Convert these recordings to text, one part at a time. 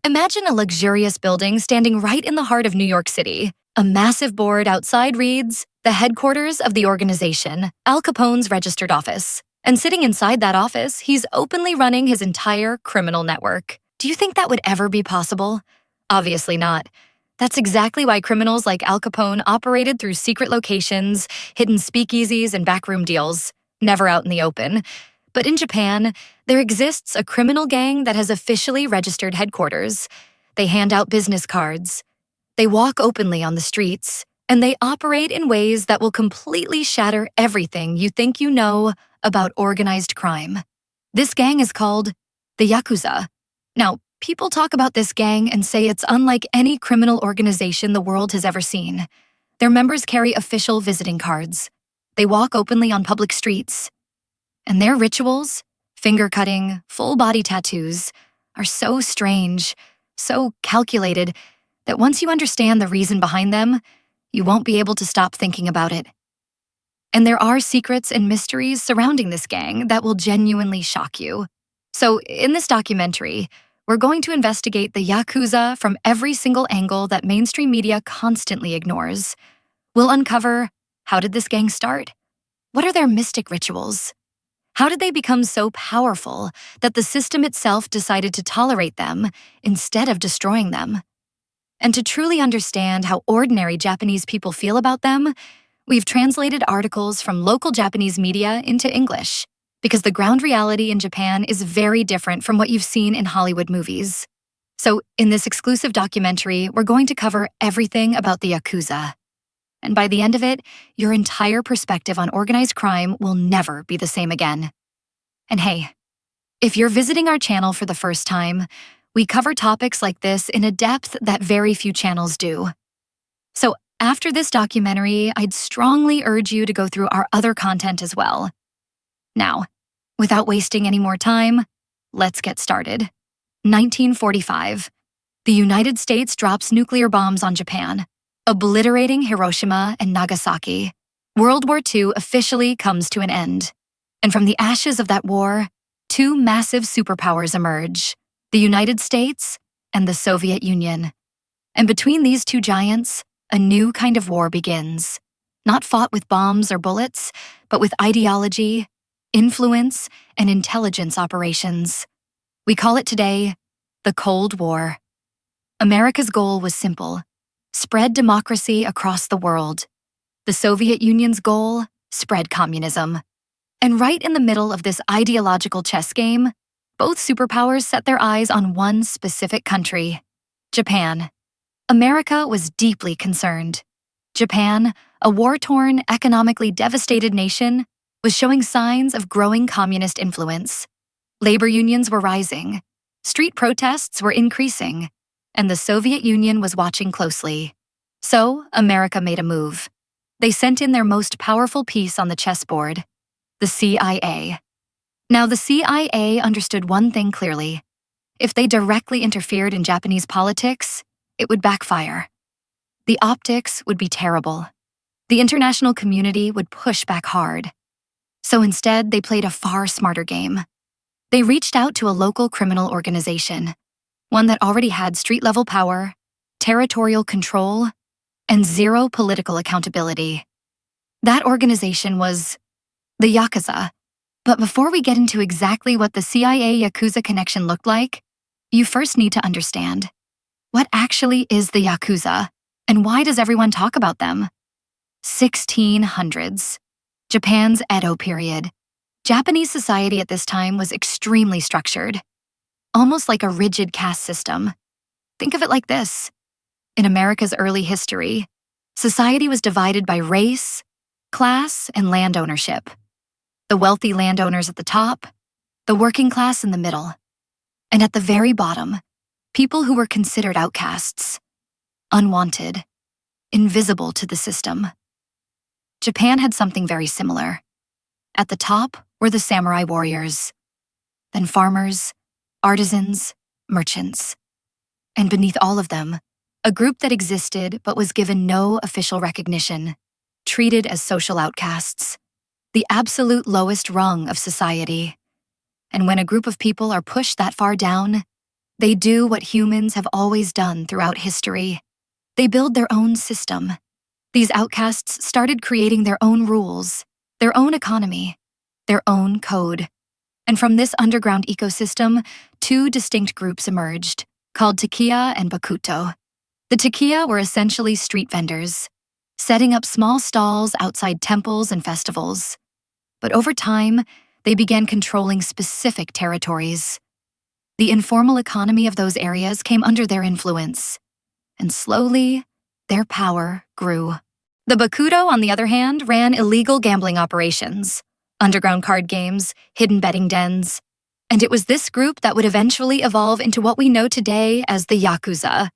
Imagine a luxurious building standing right in the heart of New York City. A massive board outside reads, "The headquarters of the organization, Al Capone's registered office." And sitting inside that office, he's openly running his entire criminal network. Do you think that would ever be possible? Obviously not. That's exactly why criminals like Al Capone operated through secret locations, hidden speakeasies, and backroom deals, never out in the open. But in Japan, there exists a criminal gang that has officially registered headquarters. They hand out business cards. They walk openly on the streets, and they operate in ways that will completely shatter everything you think you know about organized crime. This gang is called the Yakuza. Now, people talk about this gang and say it's unlike any criminal organization the world has ever seen. Their members carry official visiting cards. They walk openly on public streets. And their rituals, finger-cutting, full-body tattoos, are so strange, so calculated, that once you understand the reason behind them, you won't be able to stop thinking about it. And there are secrets and mysteries surrounding this gang that will genuinely shock you. So in this documentary, we're going to investigate the Yakuza from every single angle that mainstream media constantly ignores. We'll uncover, how did this gang start? What are their mystic rituals? How did they become so powerful that the system itself decided to tolerate them instead of destroying them? And to truly understand how ordinary Japanese people feel about them, we've translated articles from local Japanese media into English, because the ground reality in Japan is very different from what you've seen in Hollywood movies. So in this exclusive documentary, we're going to cover everything about the Yakuza. And by the end of it, your entire perspective on organized crime will never be the same again. And hey, if you're visiting our channel for the first time, we cover topics like this in a depth that very few channels do. So after this documentary, I'd strongly urge you to go through our other content as well. Now, without wasting any more time, let's get started. 1945. The United States drops nuclear bombs on Japan, obliterating Hiroshima and Nagasaki. World War II officially comes to an end. And from the ashes of that war, two massive superpowers emerge, the United States and the Soviet Union. And between these two giants, a new kind of war begins. Not fought with bombs or bullets, but with ideology, influence, and intelligence operations. We call it today the Cold War. America's goal was simple: spread democracy across the world. The Soviet Union's goal: spread communism. And right in the middle of this ideological chess game, both superpowers set their eyes on one specific country: Japan. America was deeply concerned. Japan, a war-torn, economically devastated nation, was showing signs of growing communist influence. Labor unions were rising, street protests were increasing, and the Soviet Union was watching closely. So, America made a move. They sent in their most powerful piece on the chessboard: the CIA. Now, the CIA understood one thing clearly: if they directly interfered in Japanese politics, it would backfire. The optics would be terrible. The international community would push back hard. So instead, they played a far smarter game. They reached out to a local criminal organization, one that already had street-level power, territorial control, and zero political accountability. That organization was the Yakuza. But before we get into exactly what the CIA-Yakuza connection looked like, you first need to understand, what actually is the Yakuza, and why does everyone talk about them? 1600s. Japan's Edo Period. Japanese society at this time was extremely structured, almost like a rigid caste system. Think of it like this. In America's early history, society was divided by race, class, and land ownership. The wealthy landowners at the top, the working class in the middle, and at the very bottom, people who were considered outcasts, unwanted, invisible to the system. Japan had something very similar. At the top were the samurai warriors, then farmers, artisans, merchants. And beneath all of them, a group that existed but was given no official recognition, treated as social outcasts, the absolute lowest rung of society. And when a group of people are pushed that far down, They do what humans have always done throughout history. They build their own system. These outcasts started creating their own rules, their own economy, their own code. And from this underground ecosystem, two distinct groups emerged, called Takiya and Bakuto. The Takiya were essentially street vendors, setting up small stalls outside temples and festivals. But over time, they began controlling specific territories. The informal economy of those areas came under their influence, and slowly, their power grew. The Bakuto, on the other hand, ran illegal gambling operations, underground card games, hidden betting dens, and it was this group that would eventually evolve into what we know today as the Yakuza.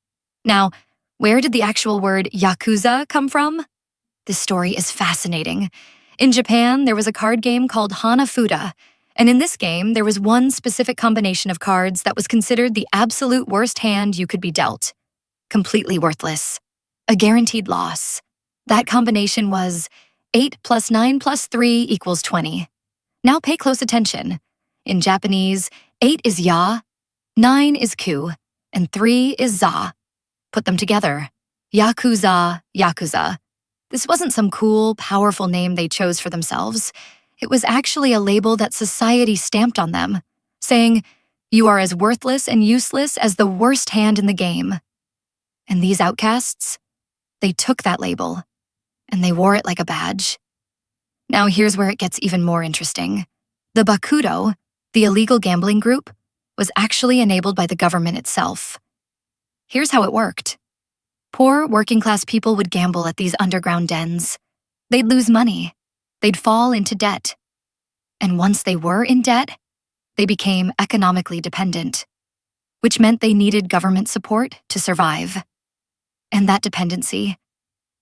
Now, where did the actual word Yakuza come from? This story is fascinating. In Japan, there was a card game called Hanafuda, and in this game, there was one specific combination of cards that was considered the absolute worst hand you could be dealt. Completely worthless. A guaranteed loss. That combination was 8 plus 9 plus 3 equals 20. Now pay close attention. In Japanese, 8 is ya, 9 is ku, and 3 is za. Put them together. Yakuza, Yakuza. This wasn't some cool, powerful name they chose for themselves. It was actually a label that society stamped on them, saying, "You are as worthless and useless as the worst hand in the game." And these outcasts, they took that label, and they wore it like a badge. Now here's where it gets even more interesting. The Bakuto, the illegal gambling group, was actually enabled by the government itself. Here's how it worked. Poor working-class people would gamble at these underground dens. They'd lose money. They'd fall into debt. And once they were in debt, they became economically dependent, which meant they needed government support to survive. And that dependency,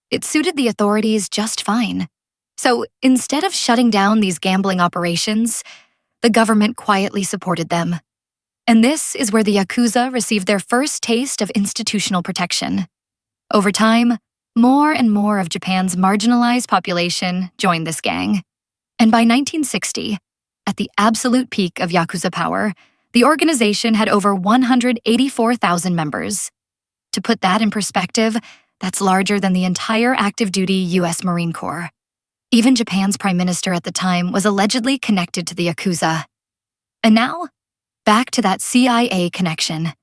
it suited the authorities just fine. So instead of shutting down these gambling operations, the government quietly supported them. And this is where the Yakuza received their first taste of institutional protection. Over time, more and more of Japan's marginalized population joined this gang. And by 1960, at the absolute peak of Yakuza power, the organization had over 184,000 members. To put that in perspective, that's larger than the entire active-duty U.S. Marine Corps. Even Japan's prime minister at the time was allegedly connected to the Yakuza. And now, back to that CIA connection.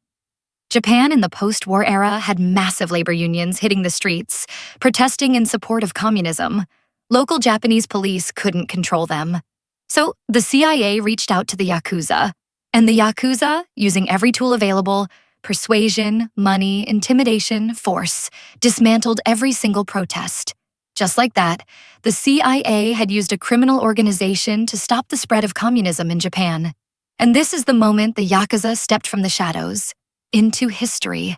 Japan in the post-war era had massive labor unions hitting the streets, protesting in support of communism. Local Japanese police couldn't control them. So the CIA reached out to the Yakuza, and the Yakuza, using every tool available, persuasion, money, intimidation, force, dismantled every single protest. Just like that, the CIA had used a criminal organization to stop the spread of communism in Japan. And this is the moment the Yakuza stepped from the shadows into history.